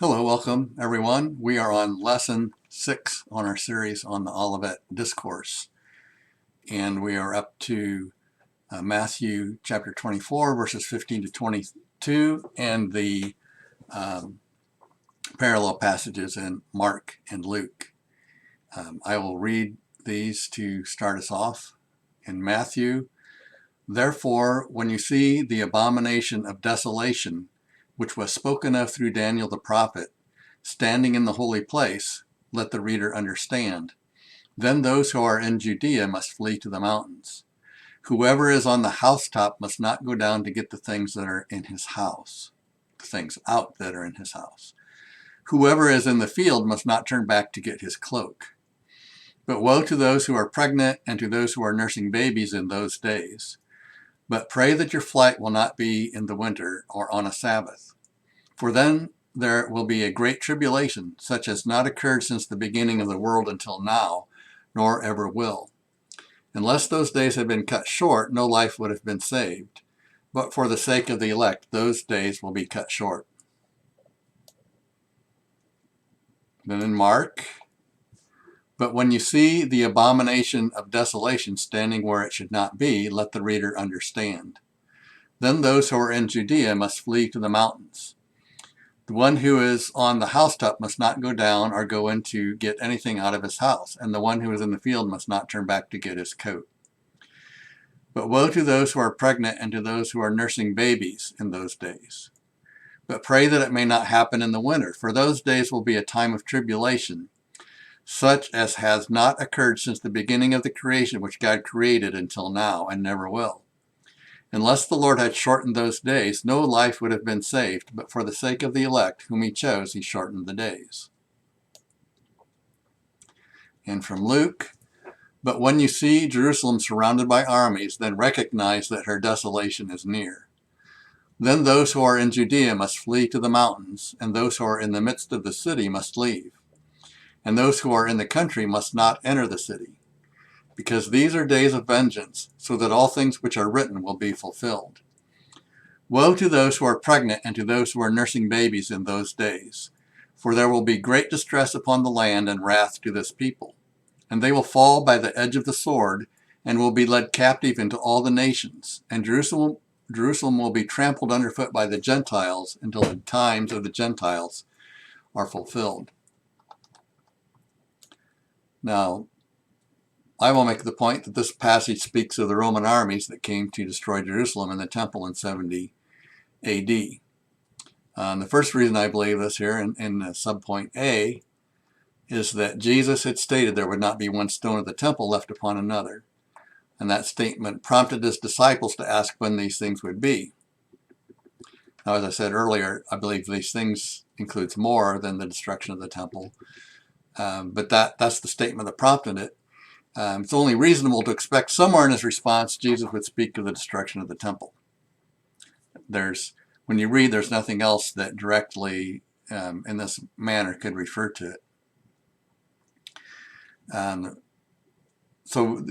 Hello, welcome everyone. We are on lesson 6 on our series on the Olivet Discourse, and we are up to Matthew chapter 24 verses 15 to 22 and the parallel passages in Mark and Luke. I will read these to start us off. In Matthew, "Therefore, when you see the abomination of desolation, which was spoken of through Daniel the prophet, standing in the holy place, let the reader understand. Then those who are in Judea must flee to the mountains. Whoever is on the housetop must not go down to get the things that are in his house, the things out that are in his house. Whoever is in the field must not turn back to get his cloak. But woe to those who are pregnant and to those who are nursing babies in those days. But pray that your flight will not be in the winter or on a Sabbath. For then there will be a great tribulation, such as not occurred since the beginning of the world until now, nor ever will. Unless those days had been cut short, no life would have been saved. But for the sake of the elect, those days will be cut short." Then in Mark, "But when you see the abomination of desolation standing where it should not be, let the reader understand. Then those who are in Judea must flee to the mountains. The one who is on the housetop must not go down or go in to get anything out of his house, and the one who is in the field must not turn back to get his coat. But woe to those who are pregnant and to those who are nursing babies in those days. But pray that it may not happen in the winter, for those days will be a time of tribulation, such as has not occurred since the beginning of the creation which God created until now, and never will. Unless the Lord had shortened those days, no life would have been saved, but for the sake of the elect whom he chose, he shortened the days." And from Luke, "But when you see Jerusalem surrounded by armies, then recognize that her desolation is near. Then those who are in Judea must flee to the mountains, and those who are in the midst of the city must leave. And those who are in the country must not enter the city, because these are days of vengeance, so that all things which are written will be fulfilled. Woe to those who are pregnant and to those who are nursing babies in those days, for there will be great distress upon the land and wrath to this people. And they will fall by the edge of the sword, and will be led captive into all the nations, and Jerusalem will be trampled underfoot by the Gentiles until the times of the Gentiles are fulfilled." Now, I will make the point that this passage speaks of the Roman armies that came to destroy Jerusalem and the temple in 70 AD. The first reason I believe this here in subpoint A is that Jesus had stated there would not be one stone of the temple left upon another. And that statement prompted his disciples to ask when these things would be. Now, as I said earlier, I believe these things includes more than the destruction of the temple. But that's the statement that prompted it. It's only reasonable to expect somewhere in his response, Jesus would speak of the destruction of the temple. When you read, there's nothing else that directly in this manner could refer to it. So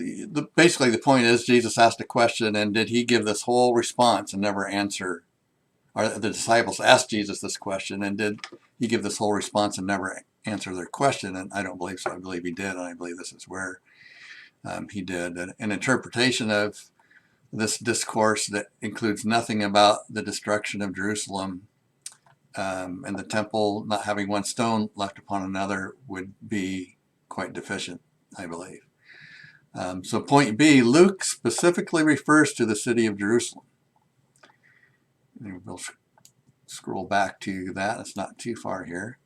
basically the point is Jesus asked a question, and did he give this whole response and never answer? Or the disciples asked Jesus this question, and did he give this whole response and never answer their question? And I don't believe so. I believe he did, and I believe this is where he did. An interpretation of this discourse that includes nothing about the destruction of Jerusalem and the temple not having one stone left upon another would be quite deficient, I believe. So point B, Luke specifically refers to the city of Jerusalem. And we'll scroll back to that. It's not too far here.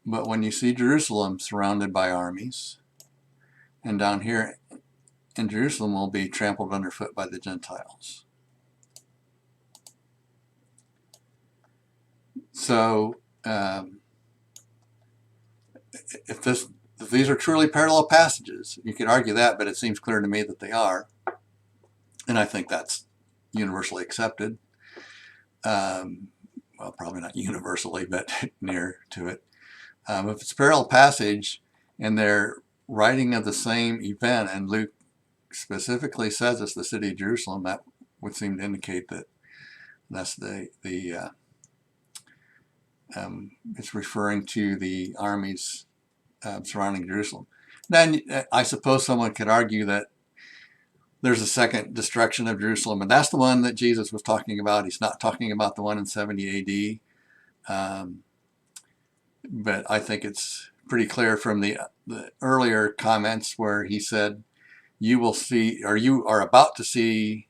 But when you see Jerusalem surrounded by armies, and down here in Jerusalem will be trampled underfoot by the Gentiles. So if these are truly parallel passages, you could argue that, but it seems clear to me that they are. And I think that's universally accepted. Well, probably not universally, but near to it. If it's a parallel passage and they're writing of the same event, and Luke specifically says it's the city of Jerusalem, that would seem to indicate that That's it's referring to the armies surrounding Jerusalem. Then I suppose someone could argue that there's a second destruction of Jerusalem, and that's the one that Jesus was talking about. He's not talking about the one in 70 AD. But I think it's pretty clear from the earlier comments where he said, you will see, or you are about to see,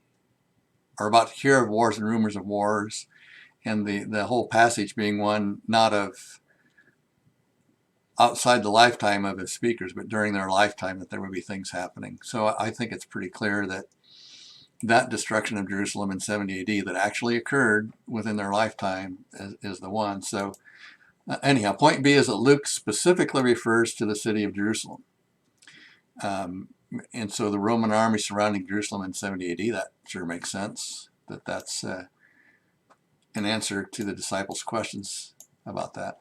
are about to hear of wars and rumors of wars, and the whole passage being one not of outside the lifetime of his speakers, but during their lifetime, that there would be things happening. So I think it's pretty clear that that destruction of Jerusalem in 70 AD that actually occurred within their lifetime is the one. So anyhow, point B is that Luke specifically refers to the city of Jerusalem. And so the Roman army surrounding Jerusalem in 70 AD, that sure makes sense. That's an answer to the disciples' questions about that.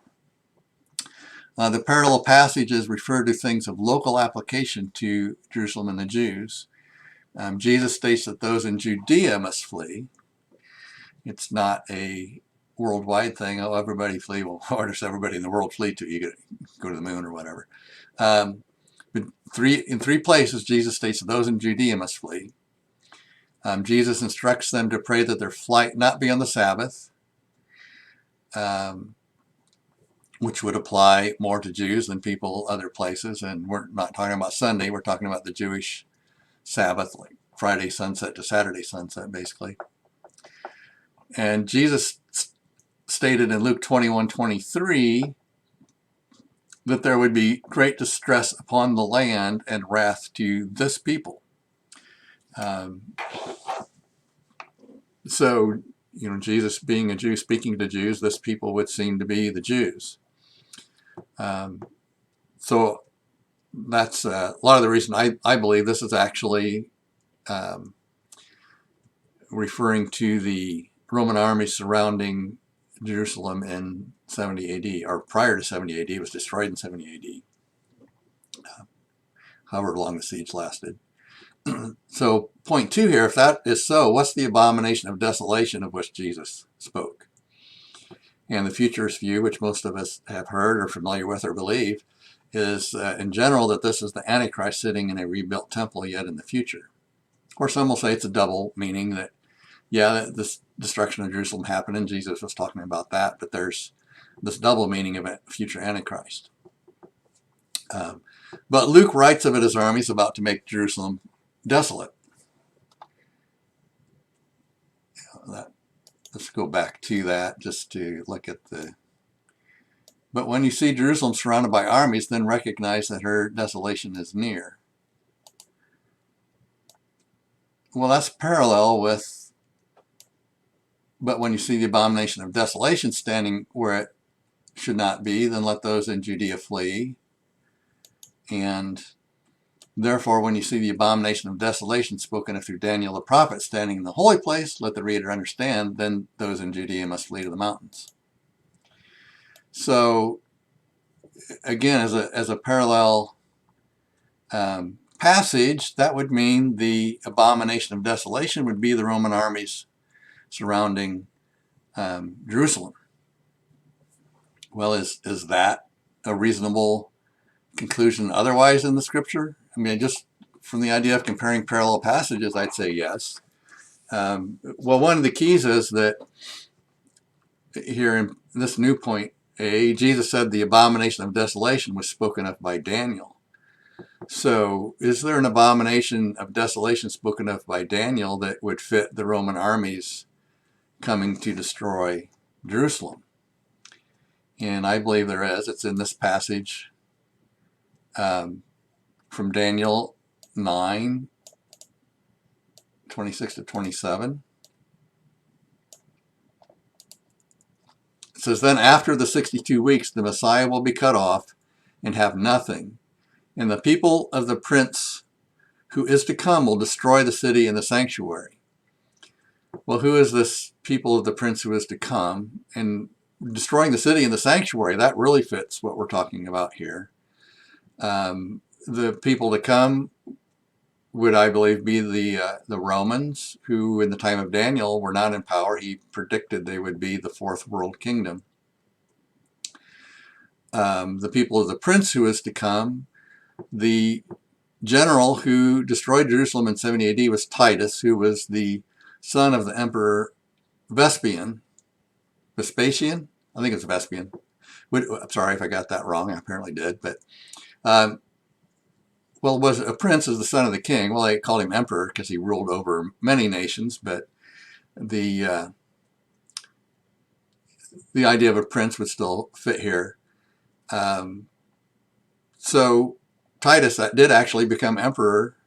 The parallel passages refer to things of local application to Jerusalem and the Jews. Jesus states that those in Judea must flee. It's not a worldwide thing. Oh, everybody flee. Well, where does everybody in the world flee to? You go to the moon or whatever. But in three places, Jesus states that those in Judea must flee. Jesus instructs them to pray that their flight not be on the Sabbath, which would apply more to Jews than people other places. And we're not talking about Sunday. We're talking about the Jewish Sabbath, like Friday sunset to Saturday sunset, basically. And Jesus stated in Luke 21:23 that there would be great distress upon the land and wrath to this people. So, Jesus being a Jew, speaking to Jews, this people would seem to be the Jews. So that's a lot of the reason I believe this is actually referring to the Roman army surrounding Jerusalem in 70 AD, or prior to 70 AD. It was destroyed in 70 AD, however long the siege lasted. So point 2 here, if that is so, what's the abomination of desolation of which Jesus spoke? And the futurist view, which most of us have heard or familiar with or believe, is in general that this is the Antichrist sitting in a rebuilt temple yet in the future. Or some will say it's a double meaning, that yeah, this destruction of Jerusalem happened and Jesus was talking about that, but there's this double meaning of a future Antichrist. But Luke writes of it as armies about to make Jerusalem desolate. Let's go back to that just to look at the... But when you see Jerusalem surrounded by armies, then recognize that her desolation is near. Well, that's parallel with, but when you see the abomination of desolation standing where it should not be, then let those in Judea flee. And therefore, when you see the abomination of desolation spoken of through Daniel the prophet standing in the holy place, let the reader understand, then those in Judea must flee to the mountains. So, again, as a parallel passage, that would mean the abomination of desolation would be the Roman armies surrounding Jerusalem. Well, is that a reasonable conclusion otherwise in the scripture? I mean, just from the idea of comparing parallel passages, I'd say yes. Well, one of the keys is that here in this new point A, Jesus said the abomination of desolation was spoken of by Daniel. So is there an abomination of desolation spoken of by Daniel that would fit the Roman armies coming to destroy Jerusalem? And I believe there is. It's in this passage from Daniel 9, 26 to 27. It says, then after the 62 weeks, the Messiah will be cut off and have nothing. And the people of the prince who is to come will destroy the city and the sanctuary. Well, who is this people of the prince who is to come? And destroying the city and the sanctuary, that really fits what we're talking about here. The people to come would, I believe, be the Romans, who in the time of Daniel were not in power. He predicted they would be the fourth world kingdom. The people of the prince who is to come, the general who destroyed Jerusalem in 70 AD was Titus, who was the son of the emperor Vespasian. I think it's Vespasian. I'm sorry if I got that wrong. I apparently did. But, was a prince as the son of the king. Well, they called him emperor because he ruled over many nations. But the idea of a prince would still fit here. So Titus did actually become emperor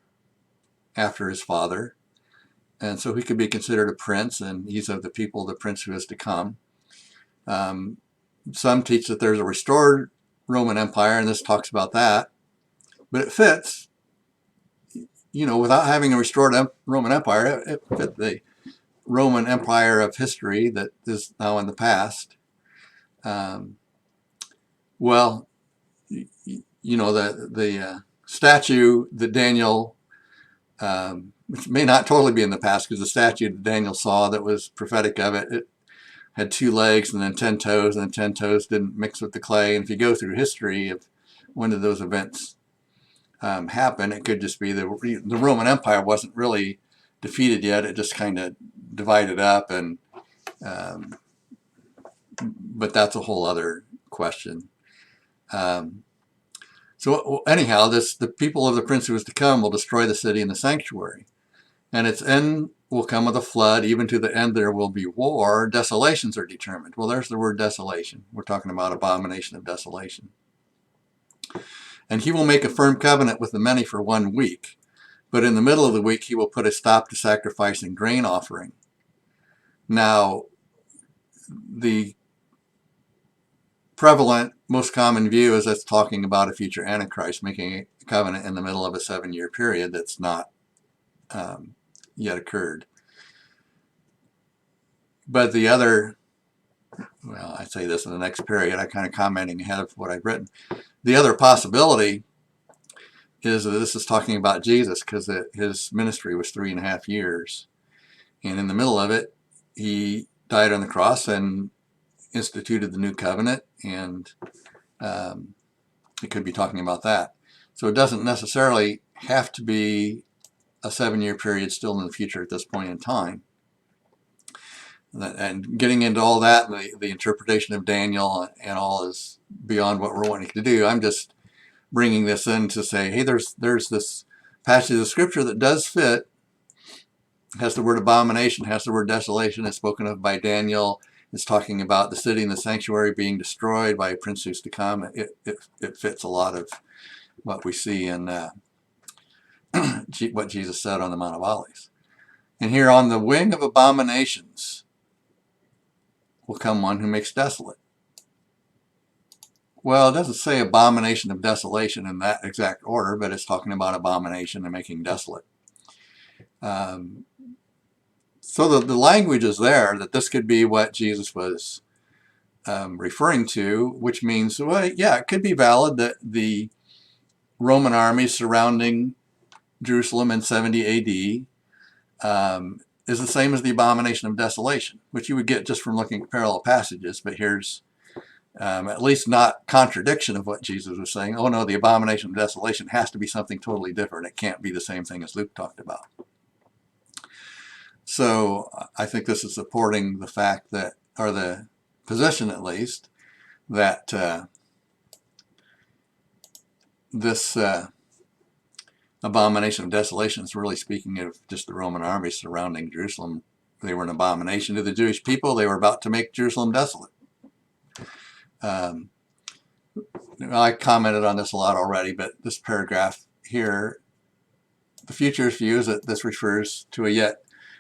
after his father. And so he could be considered a prince, and he's of the people, the prince who is to come. Some teach that there's a restored Roman Empire, and this talks about that. But it fits, without having a restored Roman Empire, it fit the Roman Empire of history that is now in the past. The statue that Daniel, which may not totally be in the past, because the statue that Daniel saw that was prophetic of it, it had 2 legs and then 10 toes, and the 10 toes didn't mix with the clay. And if you go through history of when did those events happen, it could just be the Roman Empire wasn't really defeated yet. It just kind of divided up, and but that's a whole other question. So anyhow, the people of the prince who is to come will destroy the city and the sanctuary, and its end will come with a flood. Even to the end there will be war. Desolations are determined. Well, there's the word desolation. We're talking about abomination of desolation. And he will make a firm covenant with the many for 1 week. But in the middle of the week, he will put a stop to sacrifice and grain offering. Now, the prevalent, most common view is that's talking about a future Antichrist making a covenant in the middle of a 7-year period that's not yet occurred. But the other, I say this in the next period, I'm kind of commenting ahead of what I've written. The other possibility is that this is talking about Jesus, because his ministry was 3.5 years. And in the middle of it, he died on the cross and instituted the new covenant, and it could be talking about that. So it doesn't necessarily have to be a 7-year period still in the future at this point in time. And getting into all that, the interpretation of Daniel and all is beyond what we're wanting to do. I'm just bringing this in to say, hey, there's this passage of scripture that does fit, has the word abomination, has the word desolation, is spoken of by Daniel. It's talking about the city and the sanctuary being destroyed by a prince who's to come. It fits a lot of what we see in what Jesus said on the Mount of Olives. And here, on the wing of abominations will come one who makes desolate. Well, it doesn't say abomination of desolation in that exact order, but it's talking about abomination and making desolate. So the language is there that this could be what Jesus was referring to, which means, well, yeah, it could be valid that the Roman army surrounding Jerusalem in 70 AD is the same as the abomination of desolation, which you would get just from looking at parallel passages. But here's at least not contradiction of what Jesus was saying. Oh no, the abomination of desolation has to be something totally different. It can't be the same thing as Luke talked about. So I think this is supporting the fact that, or the position at least, that this abomination of desolation is really speaking of just the Roman army surrounding Jerusalem. They were an abomination to the Jewish people. They were about to make Jerusalem desolate. I commented on this a lot already, but this paragraph here, the futurist view is that this refers to a yet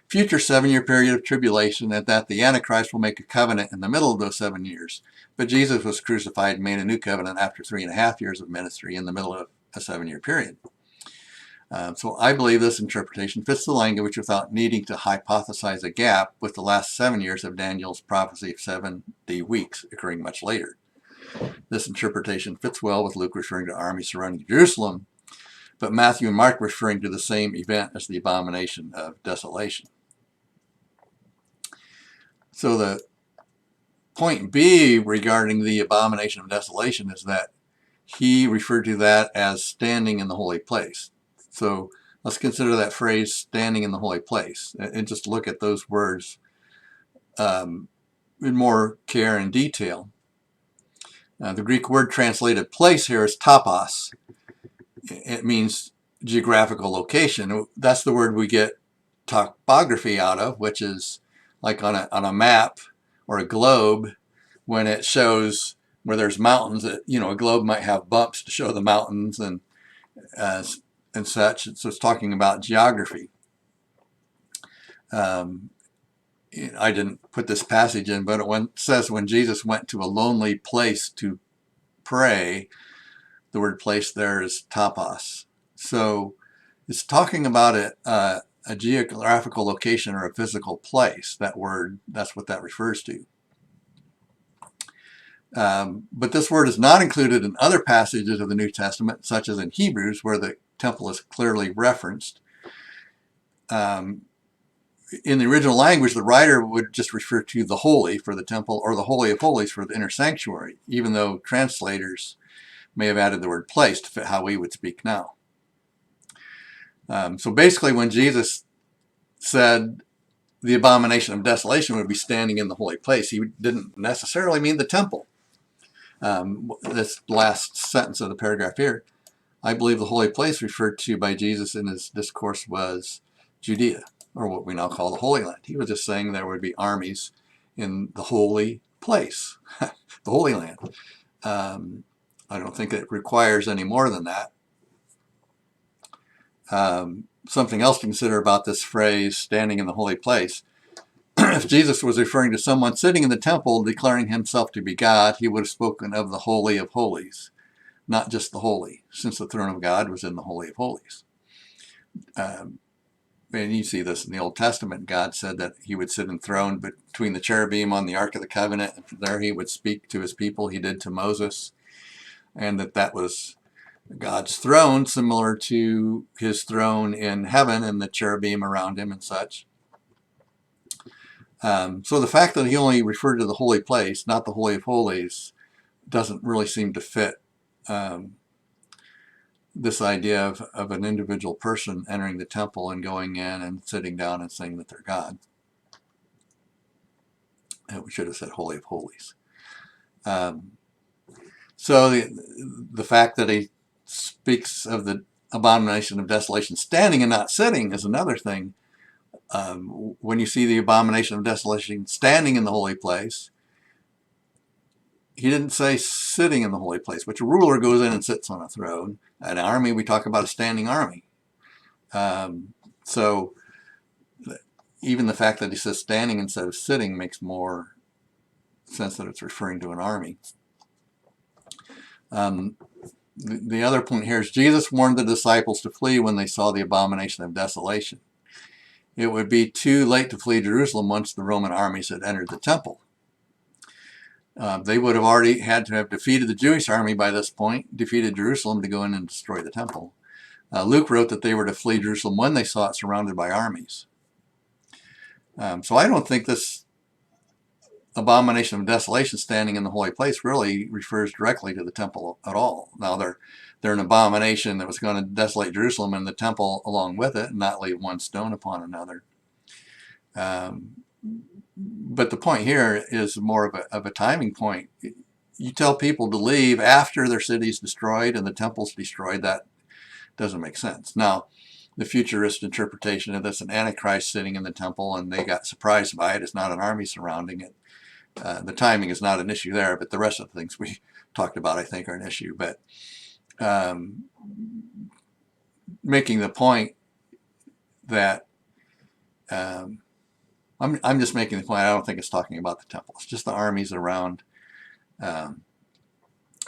future 7-year period of tribulation, and that the Antichrist will make a covenant in the middle of those 7 years. But Jesus was crucified and made a new covenant after 3.5 years of ministry in the middle of a 7-year period. So I believe this interpretation fits the language without needing to hypothesize a gap with the last 7 years of Daniel's prophecy of 70 weeks occurring much later. This interpretation fits well with Luke referring to armies surrounding Jerusalem, but Matthew and Mark referring to the same event as the abomination of desolation. So the point B regarding the abomination of desolation is that he referred to that as standing in the holy place. So let's consider that phrase, standing in the holy place, and just look at those words in more care and detail. The Greek word translated place here is topos. It means geographical location. That's the word we get topography out of, which is like on a map or a globe, when it shows where there's mountains. A globe might have bumps to show the mountains and such. So it's talking about geography. I didn't put this passage in, but it says when Jesus went to a lonely place to pray, the word place there is topos. So it's talking about a geographical location or a physical place. That word, that's what that refers to. But this word is not included in other passages of the New Testament, such as in Hebrews, where the temple is clearly referenced. In the original language, the writer would just refer to the holy for the temple or the Holy of Holies for the inner sanctuary, even though translators may have added the word place to fit how we would speak now. So basically, when Jesus said the abomination of desolation would be standing in the holy place, he didn't necessarily mean the temple. This last sentence of the paragraph here, I believe the holy place referred to by Jesus in his discourse was Judea, or what we now call the Holy Land. He was just saying there would be armies in the holy place, the Holy Land. I don't think it requires any more than that. Something else to consider about this phrase, standing in the holy place. If Jesus was referring to someone sitting in the temple declaring himself to be God, he would have spoken of the Holy of Holies, not just the holy, since the throne of God was in the Holy of Holies. And you see this in the Old Testament. God said that he would sit enthroned between the cherubim on the Ark of the Covenant, and there he would speak to his people. He did to Moses, and that was God's throne, similar to his throne in heaven and the cherubim around him and such. So the fact that he only referred to the holy place, not the Holy of Holies, doesn't really seem to fit this idea of an individual person entering the temple and going in and sitting down and saying that they're God. We should have said Holy of Holies. So the fact that he speaks of the abomination of desolation standing and not sitting is another thing. When you see the abomination of desolation standing in the holy place, he didn't say sitting in the holy place, which a ruler goes in and sits on a throne. An army, we talk about a standing army. So even the fact that he says standing instead of sitting makes more sense that it's referring to an army. The other point here is Jesus warned the disciples to flee when they saw the abomination of desolation. It would be too late to flee Jerusalem once the Roman armies had entered the temple. They would have already had to have defeated the Jewish army by this point, defeated Jerusalem to go in and destroy the temple. Luke wrote that they were to flee Jerusalem when they saw it surrounded by armies. So I don't think this abomination of desolation standing in the holy place really refers directly to the temple at all. Now they're an abomination that was going to desolate Jerusalem and the temple along with it and not leave one stone upon another. But the point here is more of a timing point. You tell people to leave after their city's destroyed and the temple's destroyed, that doesn't make sense. Now, the futurist interpretation of this, an Antichrist sitting in the temple and they got surprised by it, it's not an army surrounding it. The timing is not an issue there, but the rest of the things we talked about, I think, are an issue. But making the point that I'm just making the point, I don't think it's talking about the temple. It's just the armies around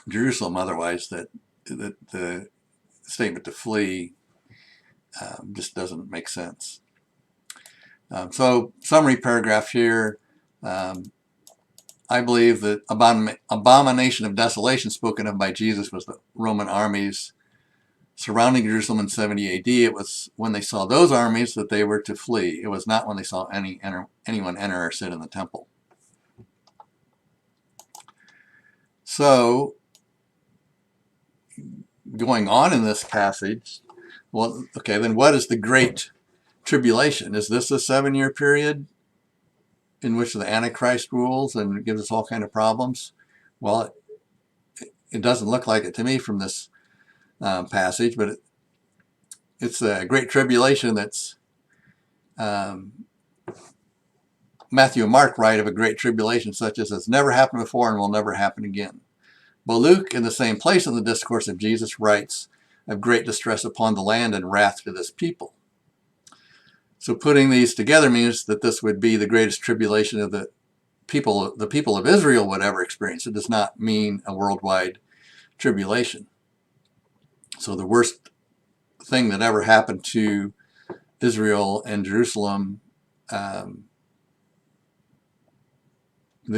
Jerusalem. Otherwise, that the statement to flee just doesn't make sense. So summary paragraph here. I believe that abomination of desolation spoken of by Jesus was the Roman armies surrounding Jerusalem in 70 AD, it was when they saw those armies that they were to flee. It was not when they saw anyone enter or sit in the temple. So, going on in this passage, well, okay, then what is the Great Tribulation? Is this a 7-year period in which the Antichrist rules and gives us all kind of problems? Well, it doesn't look like it to me from this passage, but it's a Great Tribulation that's Matthew and Mark write of a great tribulation such as has never happened before and will never happen again. But Luke, in the same place in the Discourse of Jesus, writes of great distress upon the land and wrath to this people. So putting these together means that this would be the greatest tribulation of the people of Israel would ever experience. It does not mean a worldwide tribulation. So the worst thing that ever happened to Israel and Jerusalem, the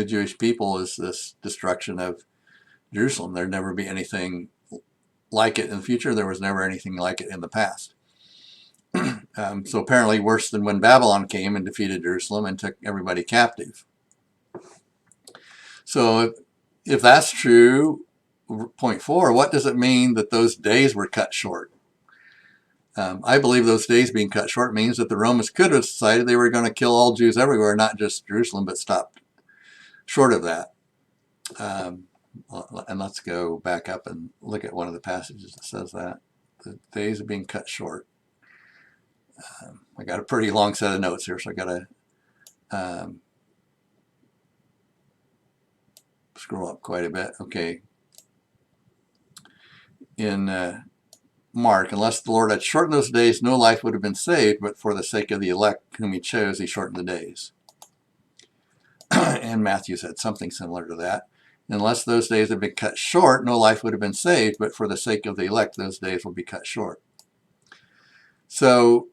Jewish people, is this destruction of Jerusalem. There'd never be anything like it in the future. There was never anything like it in the past. So apparently worse than when Babylon came and defeated Jerusalem and took everybody captive. So if that's true, point 4, what does it mean that those days were cut short? I believe those days being cut short means that the Romans could have decided they were going to kill all Jews everywhere, not just Jerusalem, but stopped short of that. And let's go back up and look at one of the passages that says that. The days are being cut short. I got a pretty long set of notes here, so I got to scroll up quite a bit. Okay. In Mark, unless the Lord had shortened those days, no life would have been saved, but for the sake of the elect whom he chose, he shortened the days. And Matthew said something similar to that. Unless those days had been cut short, no life would have been saved, but for the sake of the elect, those days will be cut short. So,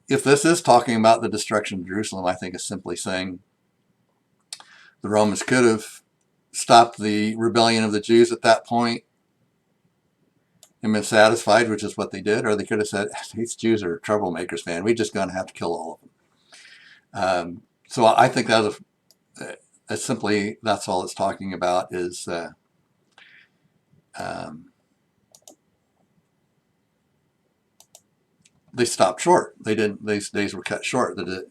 if this is talking about the destruction of Jerusalem, I think it's simply saying the Romans could have stopped the rebellion of the Jews at that point and been satisfied, which is what they did, or they could have said, these Jews are troublemakers, man. We're just going to have to kill all of them. So I think that was simply, that's all it's talking about is they stopped short. They didn't. These days were cut short. The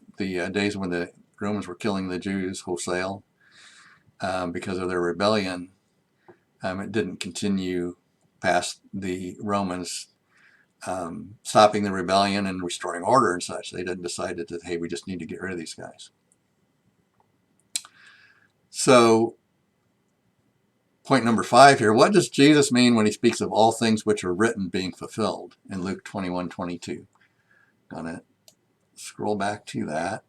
days when the Romans were killing the Jews wholesale because of their rebellion, it didn't continue past the Romans stopping the rebellion and restoring order and such. They didn't decide that, hey, we just need to get rid of these guys. So, point number 5 here, what does Jesus mean when he speaks of all things which are written being fulfilled in Luke 21:22? Gonna scroll back to that.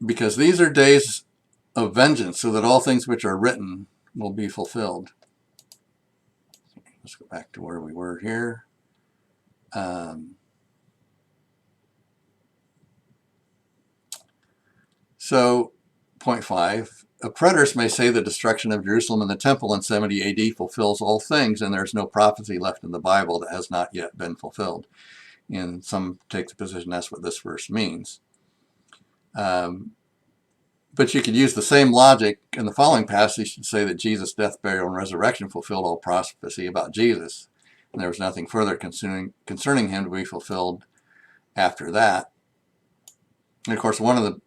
Because these are days of vengeance, so that all things which are written will be fulfilled. Let's go back to where we were here. So, point 5, a preterist may say the destruction of Jerusalem and the temple in 70 AD fulfills all things, and there's no prophecy left in the Bible that has not yet been fulfilled. And some take the position that's what this verse means. But you could use the same logic in the following passage to say that Jesus' death, burial, and resurrection fulfilled all prophecy about Jesus, and there was nothing further concerning him to be fulfilled after that. And of course, one of the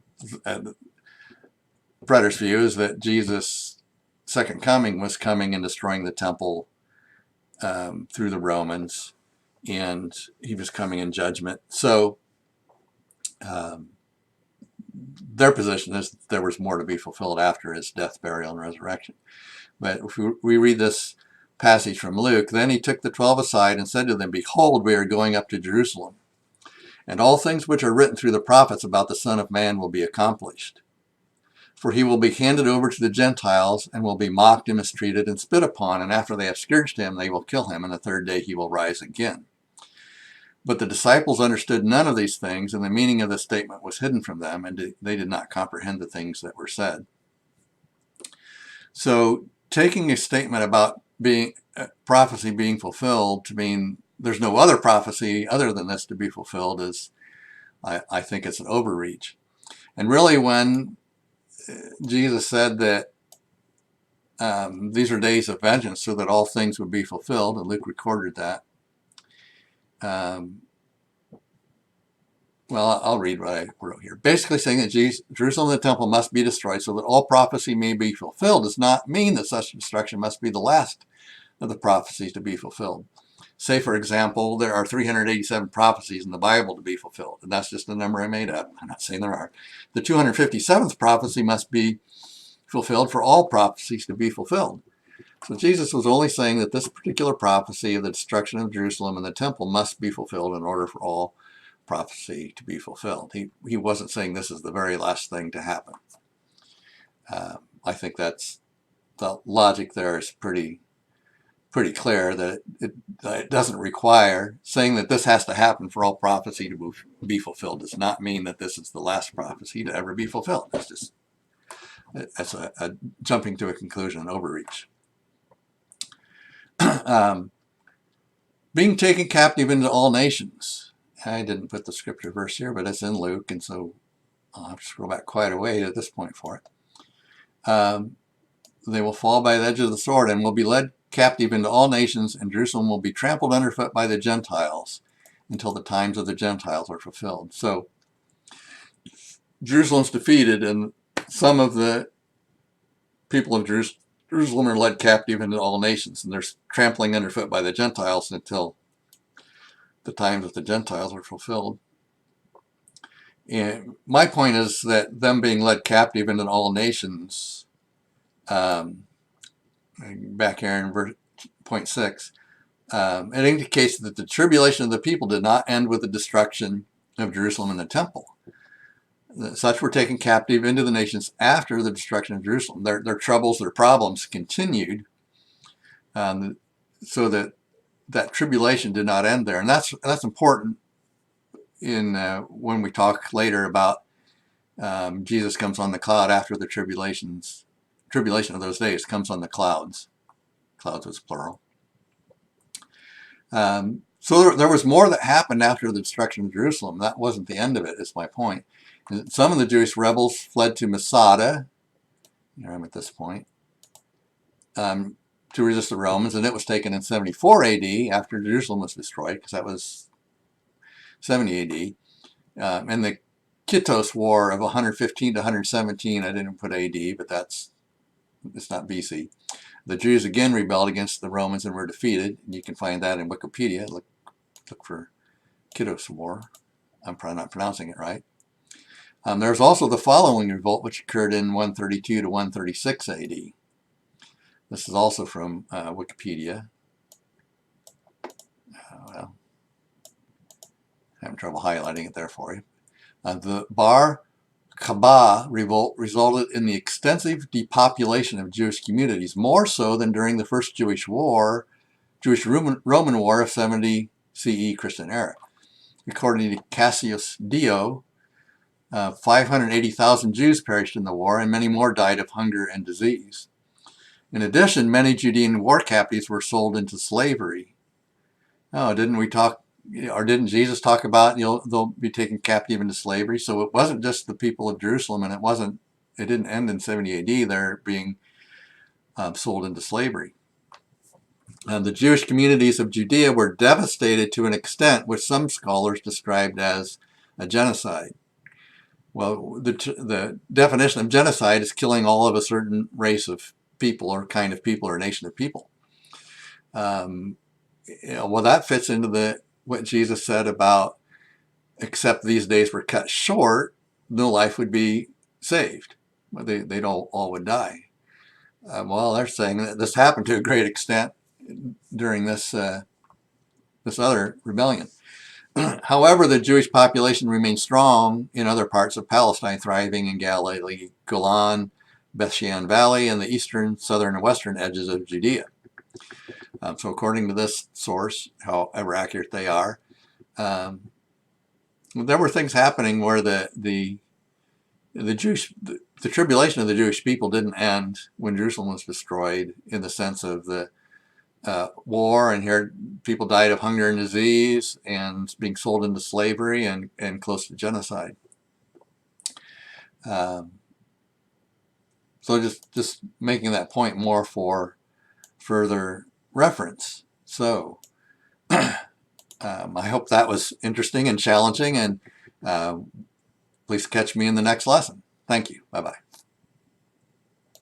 preterist view is that Jesus' second coming was coming and destroying the temple through the Romans, and he was coming in judgment. So their position is that there was more to be fulfilled after his death, burial, and resurrection. But if we read this passage from Luke, then he took the 12 aside and said to them, behold, we are going up to Jerusalem, and all things which are written through the prophets about the Son of Man will be accomplished. For he will be handed over to the Gentiles, and will be mocked and mistreated and spit upon, and after they have scourged him, they will kill him, and the third day he will rise again. But the disciples understood none of these things, and the meaning of the statement was hidden from them, and they did not comprehend the things that were said. So taking a statement about prophecy being fulfilled to mean there's no other prophecy other than this to be fulfilled is, I think it's an overreach. And really, when Jesus said that these are days of vengeance so that all things would be fulfilled, and Luke recorded that. Well, I'll read what I wrote here. Basically saying that Jerusalem and the temple must be destroyed so that all prophecy may be fulfilled does not mean that such destruction must be the last of the prophecies to be fulfilled. Say, for example, there are 387 prophecies in the Bible to be fulfilled, and that's just the number I made up. I'm not saying there are. The 257th prophecy must be fulfilled for all prophecies to be fulfilled. So Jesus was only saying that this particular prophecy of the destruction of Jerusalem and the temple must be fulfilled in order for all prophecy to be fulfilled. He wasn't saying this is the very last thing to happen. I think that's the logic there is pretty clear that it doesn't require saying that this has to happen for all prophecy to be fulfilled does not mean that this is the last prophecy to ever be fulfilled. That's a jumping to a conclusion, an overreach. Being taken captive into all nations. I didn't put the scripture verse here, but it's in Luke, and so I'll have to scroll back quite a way at this point for it. They will fall by the edge of the sword and will be led captive into all nations, and Jerusalem will be trampled underfoot by the Gentiles until the times of the Gentiles are fulfilled. So Jerusalem's defeated, and some of the people of Jerusalem are led captive into all nations, and they're trampling underfoot by the Gentiles until the times of the Gentiles are fulfilled. And my point is that them being led captive into all nations, back here in verse point 6, it indicates that the tribulation of the people did not end with the destruction of Jerusalem and the temple. Such were taken captive into the nations after the destruction of Jerusalem. Their troubles, their problems continued, so that tribulation did not end there. And that's important in when we talk later about Jesus comes on the cloud after the tribulation of those days comes on the clouds. Clouds was plural. So there was more that happened after the destruction of Jerusalem. That wasn't the end of it, is my point. Some of the Jewish rebels fled to Masada, here I'm at this point, to resist the Romans, and it was taken in 74 AD after Jerusalem was destroyed, because that was 70 AD. And the Kittos War of 115 to 117, I didn't put AD, but it's not BC. The Jews again rebelled against the Romans and were defeated. You can find that in Wikipedia. Look for Kittos War. I'm probably not pronouncing it right. There's also the following revolt, which occurred in 132 to 136 AD. This is also from Wikipedia. Well, having trouble highlighting it there for you. The Bar Kokhba revolt resulted in the extensive depopulation of Jewish communities, more so than during the first Jewish-Roman War of 70 CE Christian era. According to Cassius Dio, 580,000 Jews perished in the war, and many more died of hunger and disease. In addition, many Judean war captives were sold into slavery. Oh, didn't Jesus talk about they'll be taken captive into slavery? So it wasn't just the people of Jerusalem, and it didn't end in 70 AD. They're being sold into slavery. The Jewish communities of Judea were devastated to an extent which some scholars described as a genocide. Well, the definition of genocide is killing all of a certain race of people or kind of people or nation of people. Well, that fits into what Jesus said about, except these days were cut short, no life would be saved. They'd all would die. Well, they're saying that this happened to a great extent during this other rebellion. However, the Jewish population remained strong in other parts of Palestine, thriving in Galilee, Golan, Bethshean Valley, and the eastern, southern, and western edges of Judea. So according to this source, however accurate they are, there were things happening where the Jewish the tribulation of the Jewish people didn't end when Jerusalem was destroyed in the sense of the war, and here people died of hunger and disease and being sold into slavery and close to genocide. So just making that point more for further reference. So I hope that was interesting and challenging, and please catch me in the next lesson. Thank you. Bye-bye.